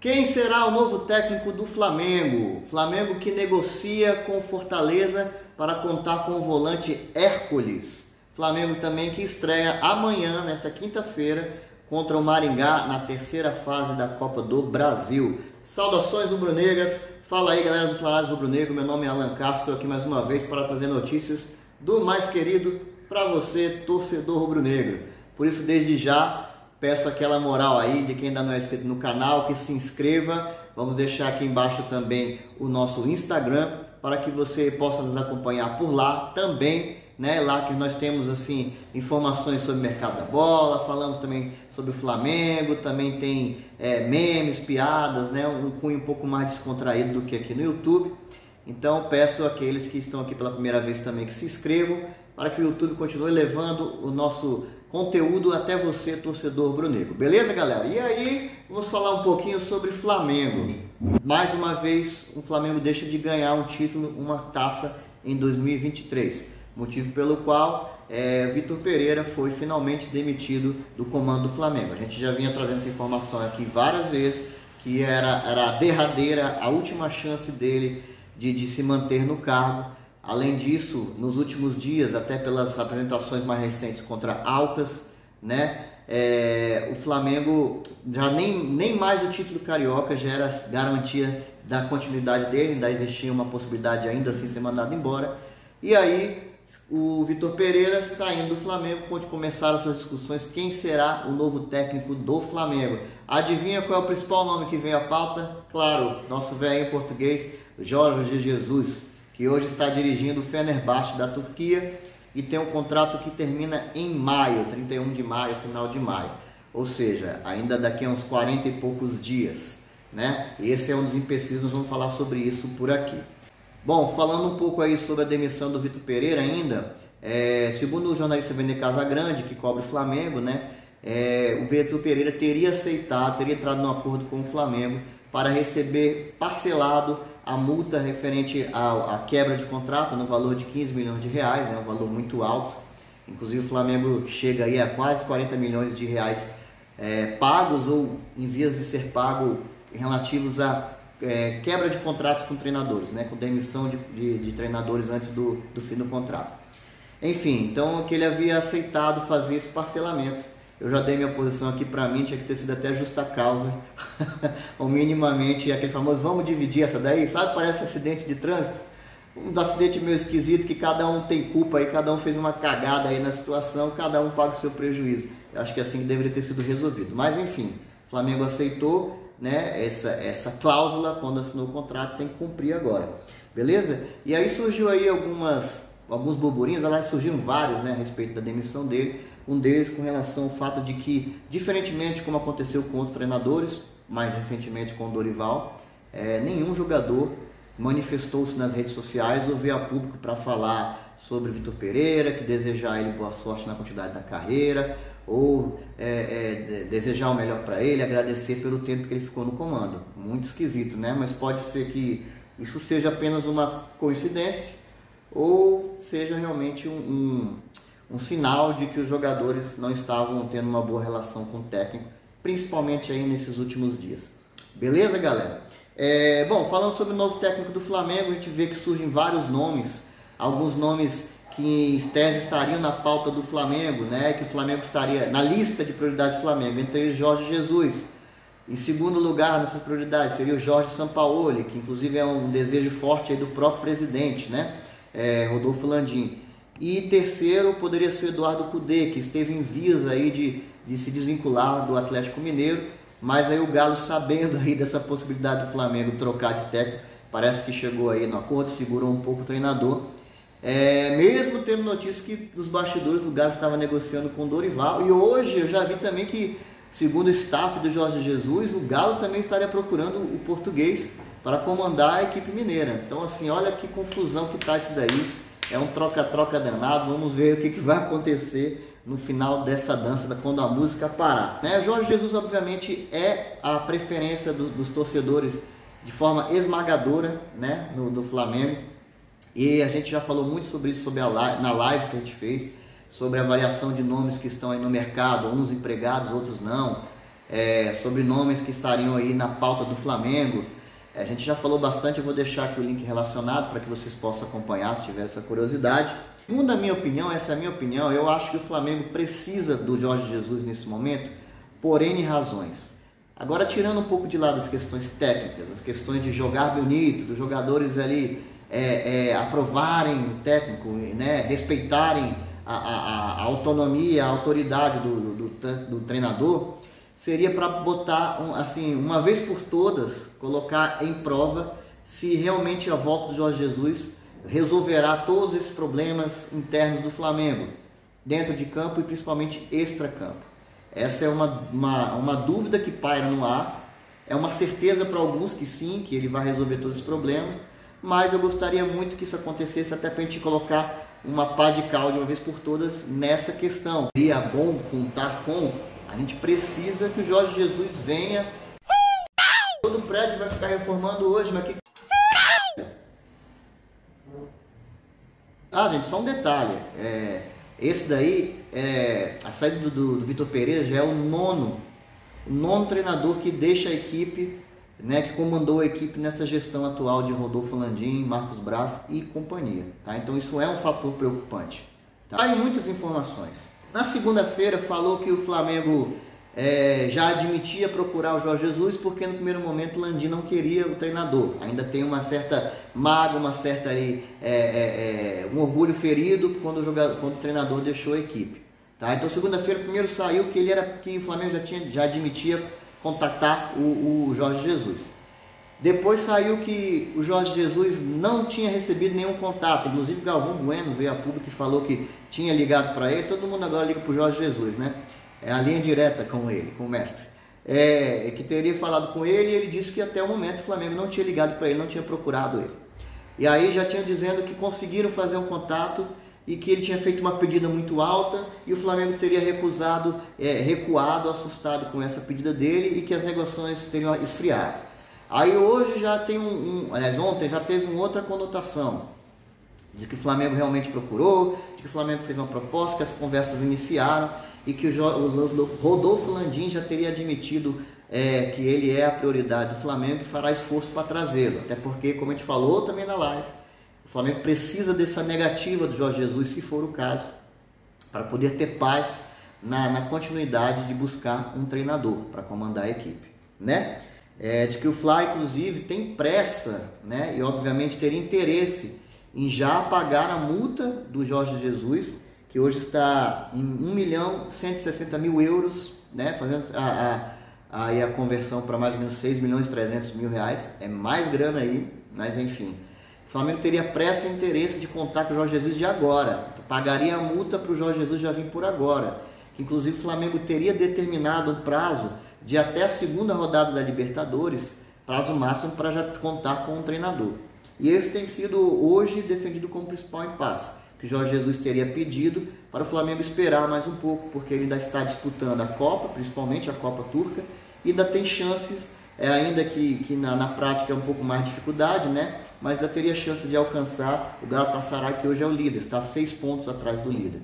Quem será o novo técnico do Flamengo? Flamengo que negocia com Fortaleza para contar com o volante Hércules. Flamengo também que estreia amanhã, nesta quinta-feira, contra o Maringá na terceira fase da Copa do Brasil. Saudações rubro-negras. Fala aí, galera do Flarados Rubro-Negro. Meu nome é Alan Castro, aqui mais uma vez para trazer notícias do mais querido para você, torcedor rubro-negro. Por isso, desde já, peço aquela moral aí de quem ainda não é inscrito no canal, que se inscreva. Vamos deixar aqui embaixo também o nosso Instagram, para que você possa nos acompanhar por lá também, né? Lá que nós temos assim informações sobre o mercado da bola, falamos também sobre o Flamengo, também tem memes, piadas, né? Um cunho um pouco mais descontraído do que aqui no YouTube. Então peço àqueles que estão aqui pela primeira vez também que se inscrevam, para que o YouTube continue levando o nosso conteúdo até você, torcedor rubro-negro. Beleza, galera? E aí, vamos falar um pouquinho sobre Flamengo. Mais uma vez, o Flamengo deixa de ganhar um título, uma taça em 2023. Motivo pelo qual Vitor Pereira foi finalmente demitido do comando do Flamengo. A gente já vinha trazendo essa informação aqui várias vezes, que era a derradeira, a última chance dele de se manter no cargo. Além disso, nos últimos dias, até pelas apresentações mais recentes contra Alcas, né, o Flamengo já nem mais o título carioca já era garantia da continuidade dele, ainda existia uma possibilidade ainda assim de ser mandado embora. E aí o Vitor Pereira saindo do Flamengo, onde começaram essas discussões, quem será o novo técnico do Flamengo. Adivinha qual é o principal nome que vem à pauta? Claro, nosso velho em português, Jorge Jesus, que hoje está dirigindo o Fenerbahçe da Turquia e tem um contrato que termina em maio, 31 de maio, final de maio. Ou seja, ainda daqui a uns 40 e poucos dias, né? Esse é um dos empecilhos, nós vamos falar sobre isso por aqui. Bom, falando um pouco aí sobre a demissão do Vitor Pereira ainda, segundo o jornalista Vene Casagrande, que cobre o Flamengo, né? O Vitor Pereira teria entrado num acordo com o Flamengo para receber parcelado a multa referente à quebra de contrato no valor de 15 milhões de reais, né, um valor muito alto. Inclusive o Flamengo chega aí a quase 40 milhões de reais pagos ou em vias de ser pago relativos a quebra de contratos com treinadores, né, com demissão de treinadores antes do fim do contrato. Enfim, então que ele havia aceitado fazer esse parcelamento. Eu já dei minha posição aqui, para mim tinha que ter sido até justa causa, ou minimamente aquele famoso, vamos dividir essa daí, sabe, parece acidente de trânsito, um acidente meio esquisito, que cada um tem culpa aí, cada um fez uma cagada aí na situação, cada um paga o seu prejuízo. Eu acho que assim que deveria ter sido resolvido, mas enfim, o Flamengo aceitou, né, essa cláusula, quando assinou o contrato tem que cumprir agora, beleza? E aí surgiu aí alguns burburinhos, aliás surgiram vários, né, a respeito da demissão dele. Um deles com relação ao fato de que, diferentemente como aconteceu com outros treinadores, mais recentemente com o Dorival, nenhum jogador manifestou-se nas redes sociais ou veio a público para falar sobre Vitor Pereira, que desejar ele boa sorte na continuidade da carreira, ou desejar o melhor para ele, agradecer pelo tempo que ele ficou no comando. Muito esquisito, né? Mas pode ser que isso seja apenas uma coincidência ou seja realmente um sinal de que os jogadores não estavam tendo uma boa relação com o técnico, principalmente aí nesses últimos dias. Beleza, galera? Bom, falando sobre o novo técnico do Flamengo, a gente vê que surgem vários nomes, alguns nomes que em tese estariam na pauta do Flamengo, né? Que o Flamengo estaria na lista de prioridades do Flamengo, entre eles Jorge Jesus. Em segundo lugar nessas prioridades seria o Jorge Sampaoli, que inclusive é um desejo forte aí do próprio presidente, né? Rodolfo Landim. E terceiro poderia ser o Eduardo Cudê, que esteve em vias aí de se desvincular do Atlético Mineiro, mas aí o Galo, sabendo aí dessa possibilidade do Flamengo trocar de técnico, parece que chegou aí no acordo, segurou um pouco o treinador, mesmo tendo notícia que dos bastidores o Galo estava negociando com o Dorival. E hoje eu já vi também que, segundo o staff do Jorge Jesus, o Galo também estaria procurando o português para comandar a equipe mineira. Então assim, olha que confusão que está isso daí. É um troca-troca danado. Vamos ver o que vai acontecer no final dessa dança, quando a música parar, né? Jorge Jesus, obviamente, é a preferência dos torcedores de forma esmagadora, né, no Flamengo. E a gente já falou muito sobre isso na live que a gente fez, sobre a variação de nomes que estão aí no mercado, uns empregados, outros não. sobre nomes que estariam aí na pauta do Flamengo. A gente já falou bastante, eu vou deixar aqui o link relacionado para que vocês possam acompanhar se tiver essa curiosidade. Segundo a minha opinião, essa é a minha opinião, eu acho que o Flamengo precisa do Jorge Jesus nesse momento por N razões. Agora, tirando um pouco de lado as questões técnicas, as questões de jogar bonito, dos jogadores ali aprovarem o técnico, né, respeitarem a autonomia, a autoridade do treinador, seria para botar, assim, uma vez por todas, colocar em prova se realmente a volta do Jorge Jesus resolverá todos esses problemas internos do Flamengo, dentro de campo e principalmente extra-campo. Essa é uma dúvida que paira no ar, é uma certeza para alguns que sim, que ele vai resolver todos os problemas, mas eu gostaria muito que isso acontecesse até para a gente colocar uma pá de cal de uma vez por todas nessa questão. Seria bom contar com, a gente precisa que o Jorge Jesus venha. Todo prédio vai ficar reformando hoje, mas que... gente, só um detalhe, esse daí, a saída do Vitor Pereira já é o nono treinador que deixa a equipe, né, que comandou a equipe nessa gestão atual de Rodolfo Landim, Marcos Braz e companhia, tá? Então isso é um fator preocupante, tá? Há muitas informações. Na segunda-feira falou que o Flamengo já admitia procurar o Jorge Jesus porque no primeiro momento o Landim não queria o treinador. Ainda tem uma certa mágoa, uma certa um orgulho ferido quando o treinador deixou a equipe, tá? Então segunda-feira primeiro saiu que o Flamengo já admitia contactar o Jorge Jesus. Depois saiu que o Jorge Jesus não tinha recebido nenhum contato. Inclusive Galvão Bueno veio a público e falou que tinha ligado para ele. Todo mundo agora liga para o Jorge Jesus, né? É a linha direta com ele, com o mestre. Que teria falado com ele e ele disse que até o momento o Flamengo não tinha ligado para ele, não tinha procurado ele. E aí já tinha dizendo que conseguiram fazer um contato e que ele tinha feito uma pedida muito alta e o Flamengo teria recuado, assustado com essa pedida dele e que as negociações teriam esfriado. Aí hoje já tem ontem já teve uma outra conotação, de que o Flamengo realmente procurou, de que o Flamengo fez uma proposta, que as conversas iniciaram e que o Rodolfo Landim já teria admitido que ele é a prioridade do Flamengo e fará esforço para trazê-lo. Até porque, como a gente falou também na live, o Flamengo precisa dessa negativa do Jorge Jesus, se for o caso, para poder ter paz na continuidade de buscar um treinador para comandar a equipe, né? De que o Fla, inclusive, tem pressa, né? E obviamente teria interesse em já pagar a multa do Jorge Jesus, que hoje está em 1.160.000 euros, né? Fazendo aí a conversão para mais ou menos 6.300.000 reais, é mais grana aí, mas enfim. O Flamengo teria pressa e interesse de contar com o Jorge Jesus de agora, pagaria a multa para o Jorge Jesus já vir por agora, que inclusive o Flamengo teria determinado um prazo de até a segunda rodada da Libertadores, prazo máximo para já contar com um treinador. E esse tem sido hoje defendido como principal impasse, que o Jorge Jesus teria pedido para o Flamengo esperar mais um pouco, porque ele ainda está disputando a Copa, principalmente a Copa Turca, e ainda tem chances, ainda que na prática é um pouco mais de dificuldade, né? Mas ainda teria chance de alcançar o Galatasaray, que hoje é o líder, está a 6 pontos atrás do líder.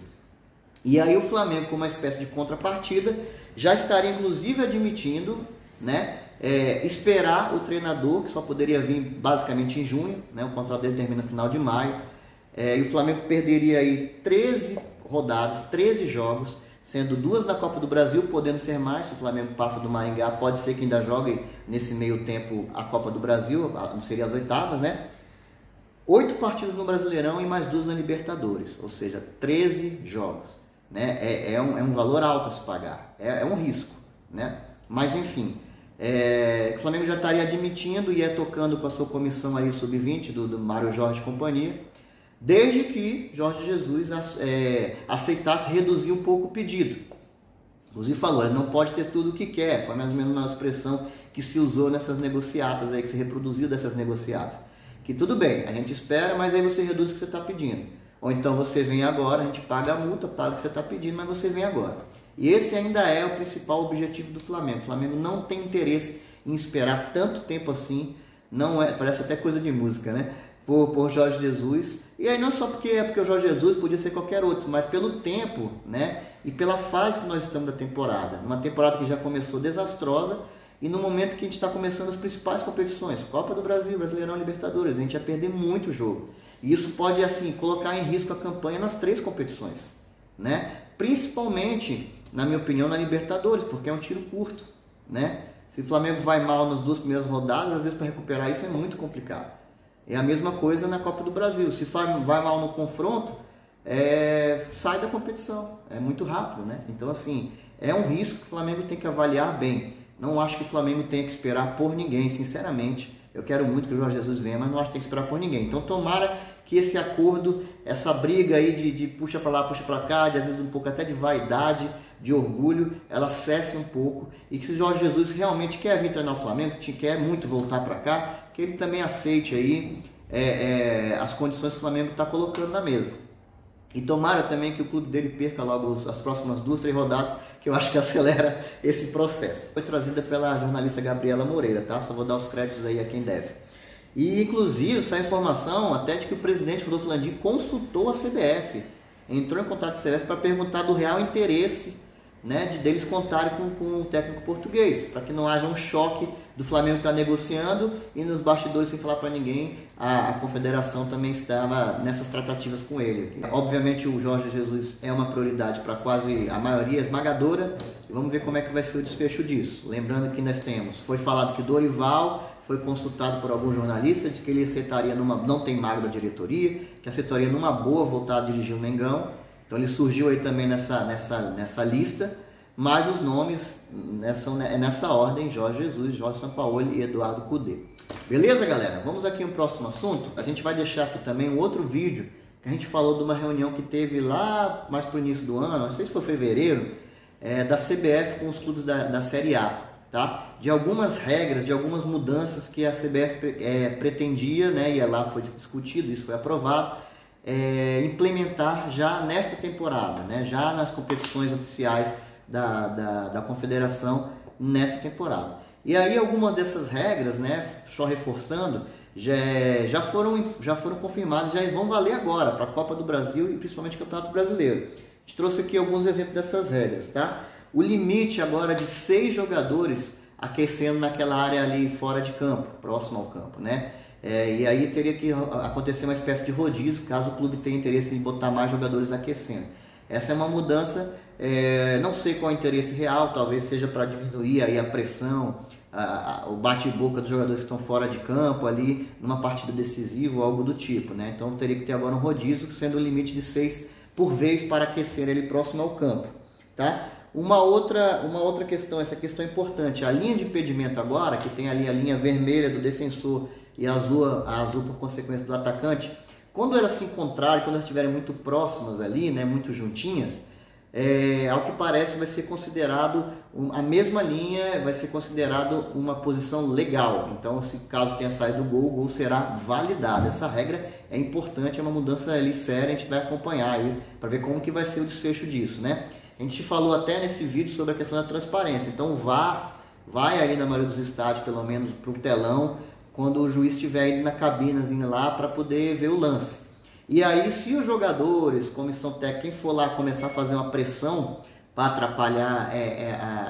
E aí o Flamengo, com uma espécie de contrapartida, já estaria inclusive admitindo, né, esperar o treinador, que só poderia vir basicamente em junho, né? O contrato dele termina no final de maio, e o Flamengo perderia aí 13 rodadas, 13 jogos, sendo 2 na Copa do Brasil, podendo ser mais. Se o Flamengo passa do Maringá, pode ser que ainda jogue nesse meio tempo a Copa do Brasil, não seria as oitavas, né? 8 partidas no Brasileirão e mais 2 na Libertadores, ou seja, 13 jogos, né? É um valor alto a se pagar, é um risco, né? Mas enfim, o Flamengo já estaria admitindo e tocando com a sua comissão aí sub-20 do Mário Jorge e companhia, desde que Jorge Jesus aceitasse reduzir um pouco o pedido. Inclusive falou, ele não pode ter tudo o que quer, foi mais ou menos uma expressão que se usou nessas negociatas aí, que se reproduziu dessas negociatas. Que tudo bem, a gente espera, mas aí você reduz o que você está pedindo. Ou então você vem agora, a gente paga a multa, paga o que você está pedindo, mas você vem agora. E esse ainda é o principal objetivo do Flamengo. O Flamengo não tem interesse em esperar tanto tempo assim, não é, parece até coisa de música, né? por Jorge Jesus. E aí não só porque o Jorge Jesus, podia ser qualquer outro, mas pelo tempo, né? E pela fase que nós estamos da temporada. Uma temporada que já começou desastrosa e no momento que a gente está começando as principais competições, Copa do Brasil, Brasileirão, Libertadores, a gente ia perder muito jogo. E isso pode, assim, colocar em risco a campanha nas 3 competições, né? Principalmente, na minha opinião, na Libertadores, porque é um tiro curto, né? Se o Flamengo vai mal nas 2 primeiras rodadas, às vezes para recuperar isso é muito complicado. É a mesma coisa na Copa do Brasil. Se vai mal no confronto, sai da competição. É muito rápido, né? Então, assim, é um risco que o Flamengo tem que avaliar bem. Não acho que o Flamengo tenha que esperar por ninguém, sinceramente. Eu quero muito que o Jorge Jesus venha, mas não acho que tem que esperar por ninguém. Então, tomara que esse acordo, essa briga aí de puxa para lá, puxa para cá, de às vezes um pouco até de vaidade, de orgulho, ela cesse um pouco. E que se o Jorge Jesus realmente quer vir treinar o Flamengo, quer muito voltar para cá, que ele também aceite aí as condições que o Flamengo está colocando na mesa. E tomara também que o clube dele perca logo as próximas 2, 3 rodadas, que eu acho que acelera esse processo. Foi trazida pela jornalista Gabriela Moreira, tá? Só vou dar os créditos aí a quem deve. E inclusive essa informação até de que o presidente Rodolfo Landim consultou a CBF, entrou em contato com a CBF para perguntar do real interesse, né, deles contarem com o técnico português, para que não haja um choque do Flamengo estar negociando e nos bastidores, sem falar para ninguém, a confederação também estava nessas tratativas com ele. Obviamente o Jorge Jesus é uma prioridade para quase a maioria esmagadora, e vamos ver como é que vai ser o desfecho disso. Lembrando que nós foi falado que Dorival foi consultado por algum jornalista de que ele aceitaria não tem mago da diretoria, que aceitaria numa boa voltar a dirigir o Mengão. Então ele surgiu aí também nessa lista, mas os nomes nessa ordem: Jorge Jesus, Jorge Sampaoli e Eduardo Cudê. Beleza, galera? Vamos aqui no próximo assunto. A gente vai deixar aqui também um outro vídeo que a gente falou de uma reunião que teve lá mais para o início do ano, não sei se foi fevereiro, da CBF com os clubes da Série A, tá? De algumas regras, de algumas mudanças que a CBF pretendia, né? E lá foi discutido, isso foi aprovado. Implementar já nesta temporada, né? Já nas competições oficiais da Confederação nessa temporada. E aí algumas dessas regras, né, só reforçando, já foram confirmadas, já vão valer agora para a Copa do Brasil e principalmente o Campeonato Brasileiro. A gente trouxe aqui alguns exemplos dessas regras, tá? O limite agora de 6 jogadores aquecendo naquela área ali fora de campo, próximo ao campo, né? E aí teria que acontecer uma espécie de rodízio, caso o clube tenha interesse em botar mais jogadores aquecendo. Essa é uma mudança, não sei qual é o interesse real, talvez seja para diminuir aí a pressão, o bate-boca dos jogadores que estão fora de campo ali, numa partida decisiva ou algo do tipo, né? Então teria que ter agora um rodízio, sendo o limite de 6 por vez para aquecer ele próximo ao campo, tá? Uma outra questão, essa questão é importante, a linha de impedimento agora, que tem ali a linha vermelha do defensor e a azul por consequência do atacante, quando elas se encontrarem, quando elas estiverem muito próximas ali, né, muito juntinhas, ao que parece vai ser considerado, a mesma linha vai ser considerado uma posição legal. Então, se caso tenha saído o gol será validado. Essa regra é importante, é uma mudança ali séria, a gente vai acompanhar aí para ver como que vai ser o desfecho disso, né? A gente falou até nesse vídeo sobre a questão da transparência. Então o VAR vai ali na maioria dos estádios, pelo menos para o telão, quando o juiz estiver indo na cabinazinha lá para poder ver o lance. E aí, se os jogadores, comissão técnica, quem for lá começar a fazer uma pressão para atrapalhar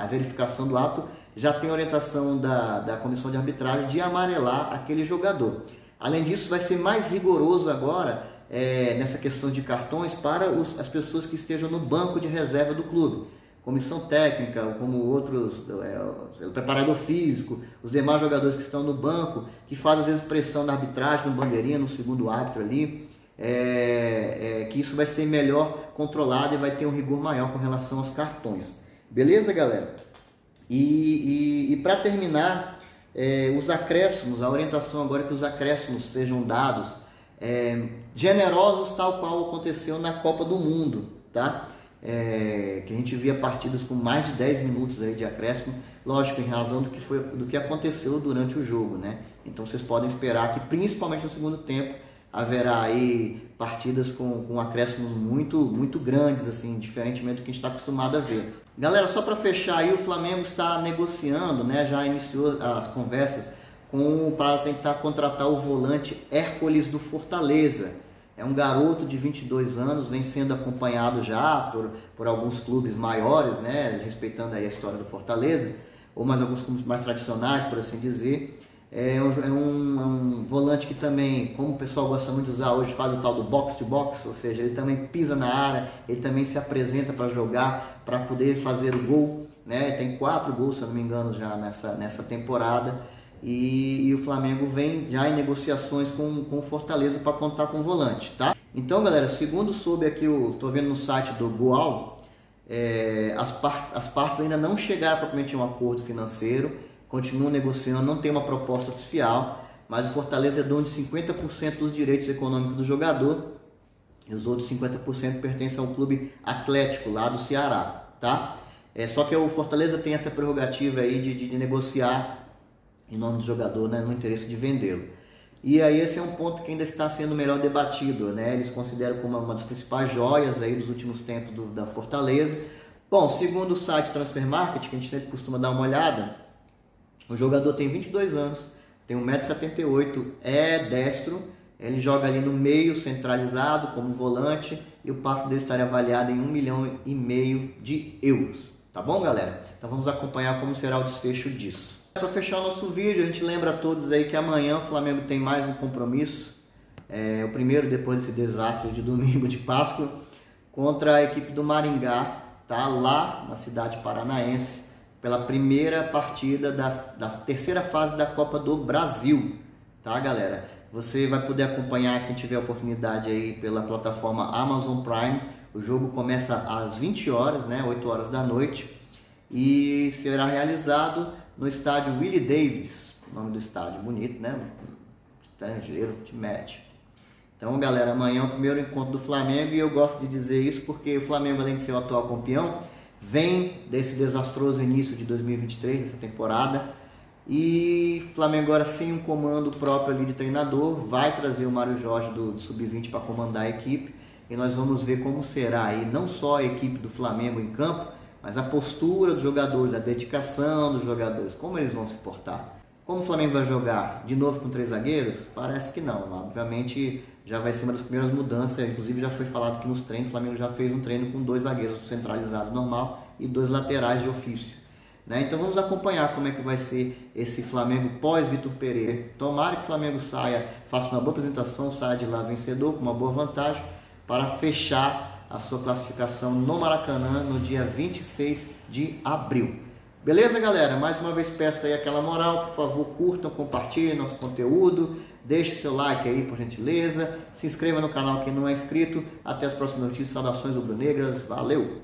a verificação do ato, já tem orientação da comissão de arbitragem de amarelar aquele jogador. Além disso, vai ser mais rigoroso agora nessa questão de cartões para as pessoas que estejam no banco de reserva do clube. Comissão técnica, como outros, o preparador físico, os demais jogadores que estão no banco, que fazem às vezes pressão na arbitragem, no bandeirinha, no segundo árbitro ali, que isso vai ser melhor controlado e vai ter um rigor maior com relação aos cartões. Beleza, galera? E para terminar, os acréscimos, a orientação agora é que os acréscimos sejam dados generosos, tal qual aconteceu na Copa do Mundo, tá? Que a gente via partidas com mais de 10 minutos aí de acréscimo, lógico, em razão do que aconteceu durante o jogo, né? Então vocês podem esperar que principalmente no segundo tempo haverá aí partidas com acréscimos muito grandes, assim, diferentemente do que a gente está acostumado a ver. Galera, só para fechar aí, o Flamengo está negociando, né? Já iniciou as conversas para tentar contratar o volante Hércules do Fortaleza. É um garoto de 22 anos, vem sendo acompanhado já por alguns clubes maiores, né, respeitando aí a história do Fortaleza, ou mais alguns clubes mais tradicionais, por assim dizer. É um volante que também, como o pessoal gosta muito de usar hoje, faz o tal do box to box, ou seja, ele também pisa na área, ele também se apresenta para jogar, para poder fazer o gol, né? Ele tem 4 gols, se eu não me engano, já nessa temporada. E o Flamengo vem já em negociações com o Fortaleza para contar com o volante, tá? Então, galera, segundo soube aqui, eu tô vendo no site do Goal, as partes ainda não chegaram propriamente a um acordo financeiro, continuam negociando, não tem uma proposta oficial, mas o Fortaleza é dono de 50% dos direitos econômicos do jogador e os outros 50% pertencem ao Clube Atlético lá do Ceará, tá? Só que o Fortaleza tem essa prerrogativa aí de negociar em nome do jogador, né, no interesse de vendê-lo. E aí esse é um ponto que ainda está sendo melhor debatido, né? Eles consideram como uma das principais joias aí dos últimos tempos da Fortaleza. Bom, segundo o site Transfer Market, que a gente sempre costuma dar uma olhada, o jogador tem 22 anos, tem 1,78 m, é destro, ele joga ali no meio centralizado como volante e o passe dele estaria avaliado em 1,5 milhão de euros. Tá bom, galera? Então vamos acompanhar como será o desfecho disso. Para fechar o nosso vídeo, a gente lembra a todos aí que amanhã o Flamengo tem mais um compromisso, o primeiro depois desse desastre de domingo de Páscoa, contra a equipe do Maringá, tá? Lá na cidade paranaense, pela primeira partida da terceira fase da Copa do Brasil, tá, galera? Você vai poder acompanhar, quem tiver oportunidade aí, pela plataforma Amazon Prime. O jogo começa às 20 horas, né, 8 horas da noite, e será realizado no estádio Willie Davis, o nome do estádio, bonito, né? Estrangeiro, de match. Então, galera, amanhã é o primeiro encontro do Flamengo e eu gosto de dizer isso porque o Flamengo, além de ser o atual campeão, vem desse desastroso início de 2023, dessa temporada, e o Flamengo agora sem um comando próprio ali de treinador, vai trazer o Mário Jorge do Sub-20 para comandar a equipe, e nós vamos ver como será aí, não só a equipe do Flamengo em campo, mas a postura dos jogadores, a dedicação dos jogadores, como eles vão se portar. Como o Flamengo vai jogar de novo com 3 zagueiros? Parece que não. Obviamente já vai ser uma das primeiras mudanças, inclusive já foi falado que nos treinos o Flamengo já fez um treino com 2 zagueiros centralizados normal e 2 laterais de ofício, né? Então vamos acompanhar como é que vai ser esse Flamengo pós-Vitor Pereira. Tomara que o Flamengo faça uma boa apresentação, saia de lá vencedor, com uma boa vantagem, para fechar a sua classificação no Maracanã no dia 26 de abril. Beleza, galera? Mais uma vez peço aí aquela moral, por favor, curtam, compartilhem nosso conteúdo, deixe seu like aí, por gentileza, se inscreva no canal quem não é inscrito. Até as próximas notícias, saudações rubro-negras, valeu!